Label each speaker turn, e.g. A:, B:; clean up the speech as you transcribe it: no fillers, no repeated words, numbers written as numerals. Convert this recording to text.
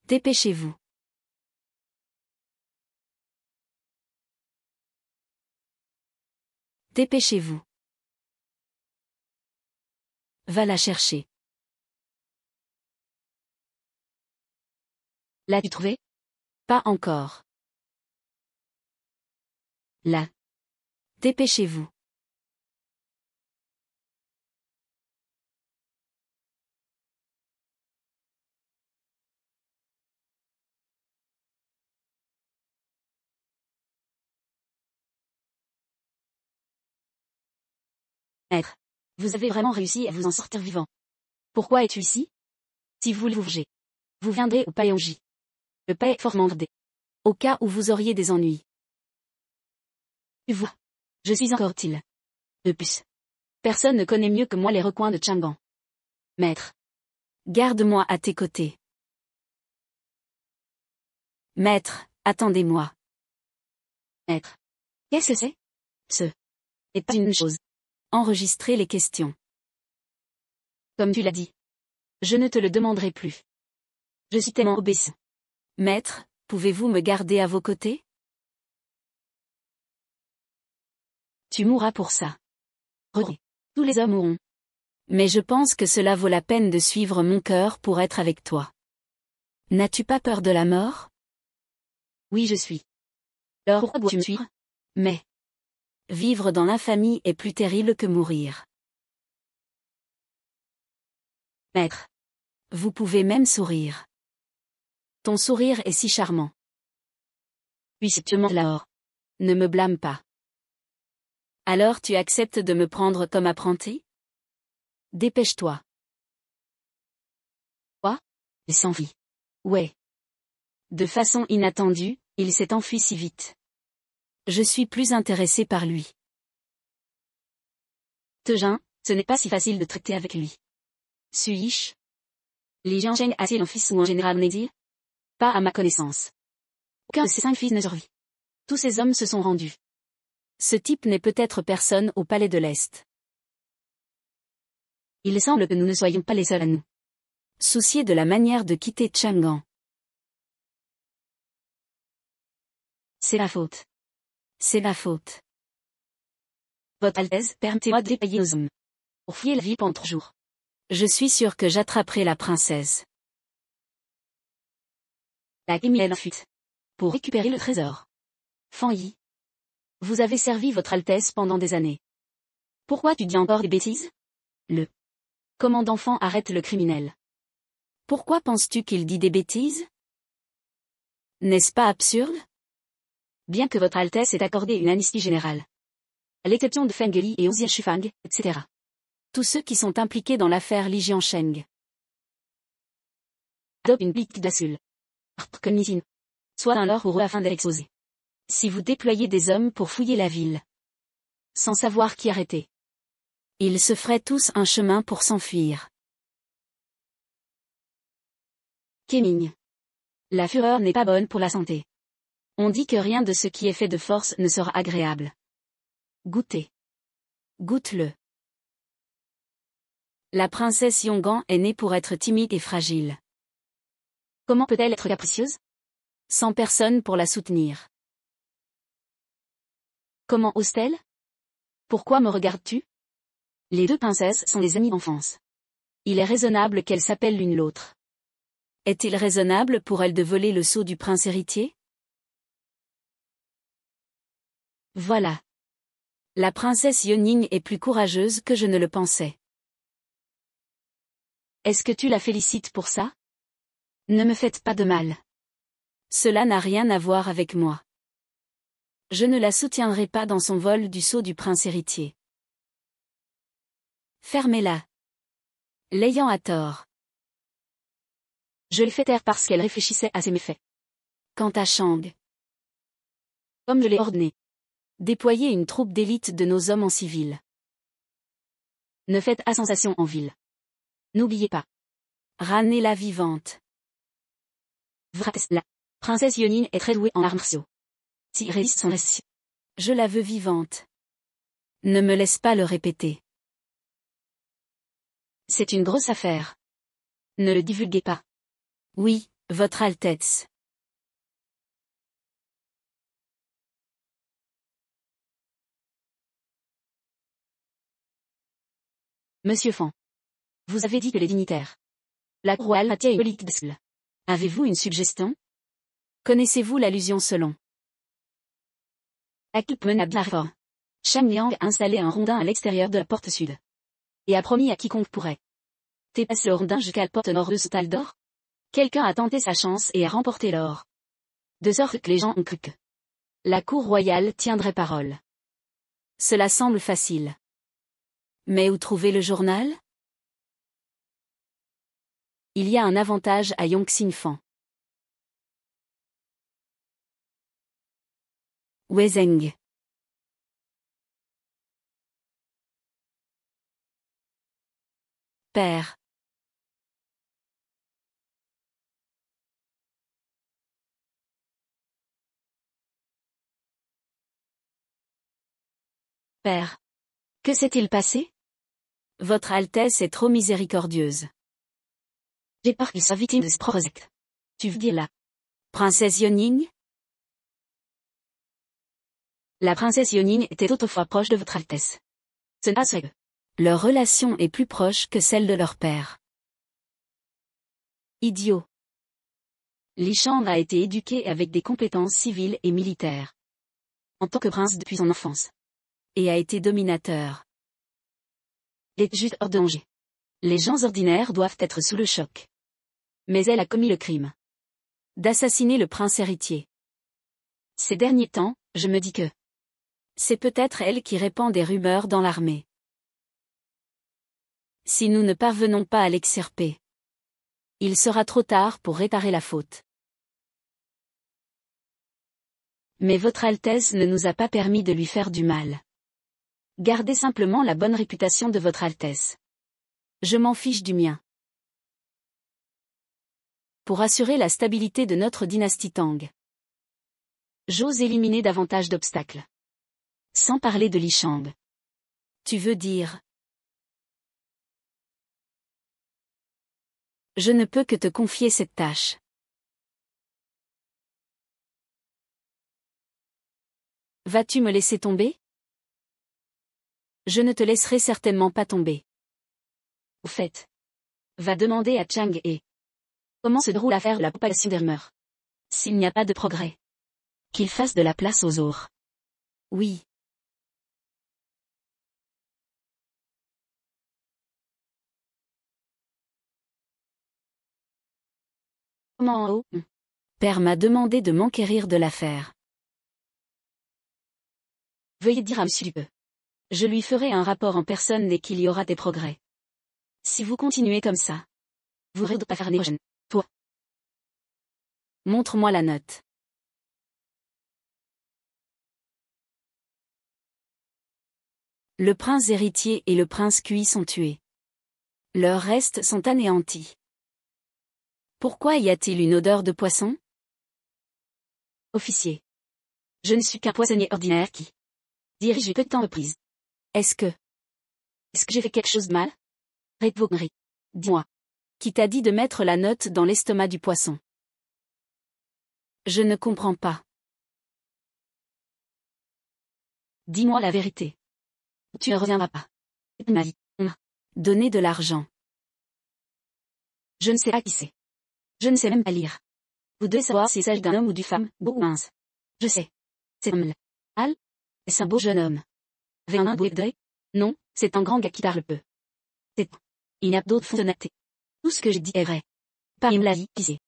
A: Dépêchez-vous. Dépêchez-vous. Va la chercher.
B: L'as-tu trouvé?
A: Pas encore.
B: Là.
A: Dépêchez-vous.
B: Maître. Vous avez vraiment réussi à vous en sortir vivant. Pourquoi es-tu ici? Si vous voulez vous venger, vous viendrez au palais Onji. Le palais est fortement gardé.
A: Au cas où vous auriez des ennuis.
B: Tu vois. Je suis encore utile. De plus. Personne ne connaît mieux que moi les recoins de Chang'an. Maître.
A: Garde-moi à tes côtés. Maître, attendez-moi.
B: Maître. Qu'est-ce que c'est? Ce n'est pas une chose.
A: Enregistrez les questions.
B: Comme tu l'as dit. Je ne te le demanderai plus. Je suis tellement obéissant.
A: Maître, pouvez-vous me garder à vos côtés?
B: Tu mourras pour ça. Roré. Tous les hommes mourront.
A: Mais je pense que cela vaut la peine de suivre mon cœur pour être avec toi. N'as-tu pas peur de la mort?
B: Oui, je suis. Alors pourquoi dois-tu me suivre? Mais.
A: Vivre dans l'infamie est plus terrible que mourir.
B: Maître.
A: Vous pouvez même sourire. Ton sourire est si charmant.
B: Puisque tu mens là-hors.
A: Ne me blâme pas. Alors tu acceptes de me prendre comme apprenti? Dépêche-toi.
B: Quoi? Il s'enfuit.
A: Ouais. De façon inattendue, il s'est enfui si vite. Je suis plus intéressé par lui.
B: Tejin, ce n'est pas si facile de traiter avec lui. Suis-je? Li Jiansheng a-t-il un fils ou un général en exil? Pas à ma connaissance. Aucun de ses 5 fils ne survit. Tous ces hommes se sont rendus.
A: Ce type n'est peut-être personne au palais de l'Est.
B: Il semble que nous ne soyons pas les seuls à nous
A: soucier de la manière de quitter Chang'an.
B: C'est la faute.
A: C'est la faute.
B: Votre Altesse, permettez-moi de dépailler nos hommes. Pour fouiller la ville pendant 3 jours.
A: Je suis sûr que j'attraperai la princesse.
B: La Kémie est en fuite. Pour récupérer le trésor. Fan Yi. Vous avez servi votre Altesse pendant des années. Pourquoi tu dis encore des bêtises? Le commandant Fan arrête le criminel.
A: Pourquoi penses-tu qu'il dit des bêtises? N'est-ce pas absurde?
B: Bien que votre Altesse ait accordé une amnistie générale. À l'exception de Feng Li et Ozia Shufang, etc.
A: Tous ceux qui sont impliqués dans l'affaire Li Jiansheng.
B: Adopte une politique d'asile. Soit un lord heureux afin d'être exposé.
A: Si vous déployez des hommes pour fouiller la ville.
B: Sans savoir qui arrêter.
A: Ils se feraient tous un chemin pour s'enfuir.
B: Kéming. La fureur n'est pas bonne pour la santé. On dit que rien de ce qui est fait de force ne sera agréable. Goûtez.
A: Goûte-le. La princesse Yongan est née pour être timide et fragile.
B: Comment peut-elle être capricieuse?
A: Sans personne pour la soutenir.
B: Comment ose-t-elle? Pourquoi me regardes-tu? Les deux princesses sont des amies d'enfance. Il est raisonnable qu'elles s'appellent l'une l'autre.
A: Est-il raisonnable pour elle de voler le sceau du prince héritier?
B: Voilà.
A: La princesse Yoning est plus courageuse que je ne le pensais.
B: Est-ce que tu la félicites pour ça? Ne me faites pas de mal.
A: Cela n'a rien à voir avec moi. Je ne la soutiendrai pas dans son vol du sceau du prince héritier. Fermez-la. L'ayant à tort.
B: Je l'ai fait taire parce qu'elle réfléchissait à ses méfaits.
A: Quant à Shang.
B: Comme je l'ai ordonné.
A: Déployez une troupe d'élite de nos hommes en civil.
B: Ne faites à sensation en ville. N'oubliez pas.
A: Ramenez-la vivante.
B: La princesse Yonin est très douée en arts martiaux. Si résiste son récit.
A: Je la veux vivante. Ne me laisse pas le répéter.
B: C'est une grosse affaire. Ne le divulguez pas.
A: Oui, Votre Altesse.
B: Monsieur Fan. Vous avez dit que les dignitaires. La royale matière politique de Avez-vous une suggestion?
A: Connaissez-vous l'allusion selon
B: Akilpmen Abdlarfor. Shang Liang a installé un rondin à l'extérieur de la porte sud. Et a promis à quiconque pourrait dépasser le rondin jusqu'à la porte nord de Stal d'or. Quelqu'un a tenté sa chance et a remporté l'or. De sorte que les gens ont cru que la cour royale tiendrait parole.
A: Cela semble facile. Mais où trouver le journal? Il y a un avantage à Yongxin Fan. Weizeng. Père.
B: Père. Que s'est-il passé?
A: Votre Altesse est trop miséricordieuse.
B: J'ai peur qu'il soit victime de ce project. Tu veux dire la
A: Princesse Yoning?
B: La princesse Yoning était autrefois proche de votre Altesse. Ce n'est pas ce que
A: Leur relation est plus proche que celle de leur père. Idiot.
B: Li Shang a été éduqué avec des compétences civiles et militaires. En tant que prince depuis son enfance.
A: Et a été dominateur.
B: Il est juste hors de danger. Les gens ordinaires doivent être sous le choc. Mais elle a commis le crime
A: d'assassiner le prince héritier.
B: Ces derniers temps, je me dis que
A: c'est peut-être elle qui répand des rumeurs dans l'armée. Si nous ne parvenons pas à l'extirper, il sera trop tard pour réparer la faute.
B: Mais votre Altesse ne nous a pas permis de lui faire du mal. Gardez simplement la bonne réputation de votre Altesse.
A: Je m'en fiche du mien. Pour assurer la stabilité de notre dynastie Tang,
B: j'ose éliminer davantage d'obstacles. Sans parler de Li Shang.
A: Tu veux dire? Je ne peux que te confier cette tâche. Vas-tu me laisser tomber? Je ne te laisserai certainement pas tomber.
B: Au fait, va demander à Chang et comment se déroule l'affaire de la propagation des rumeurs. S'il n'y a pas de progrès, qu'il fasse de la place aux autres.
A: Oui.
B: Comment en haut?
A: Père m'a demandé de m'enquérir de l'affaire.
B: Veuillez dire à Monsieur Dupeux. Je lui ferai un rapport en personne dès qu'il y aura des progrès. Si vous continuez comme ça, vous aurez de pas faire l'année prochaine. Toi.
A: Montre-moi la note. Le prince héritier et le prince Kui sont tués. Leurs restes sont anéantis. Pourquoi y a-t-il une odeur de poisson?
B: Officier. Je ne suis qu'un poissonnier ordinaire qui dirige une petite entreprise.
A: Est-ce que
B: j'ai fait quelque chose de mal? Arrête vos conneries. Dis-moi.
A: Qui t'a dit de mettre la note dans l'estomac du poisson? Je ne comprends pas.
B: Dis-moi la vérité. Tu ne reviendras pas. Ma vie.
A: Donner de l'argent.
B: Je ne sais pas qui c'est. Je ne sais même pas lire. Vous devez savoir s'il s'agit d'un homme ou d'une femme, beau ou mince. Je sais. C'est un homme. Al? Est-ce un beau jeune homme? Avec un beau de Non, c'est un grand gars qui parle peu. C'est tout. Il n'y a pas d'autre fonctionnalité. Tout ce que j'ai dit est vrai. Pas même la vie, qui sait.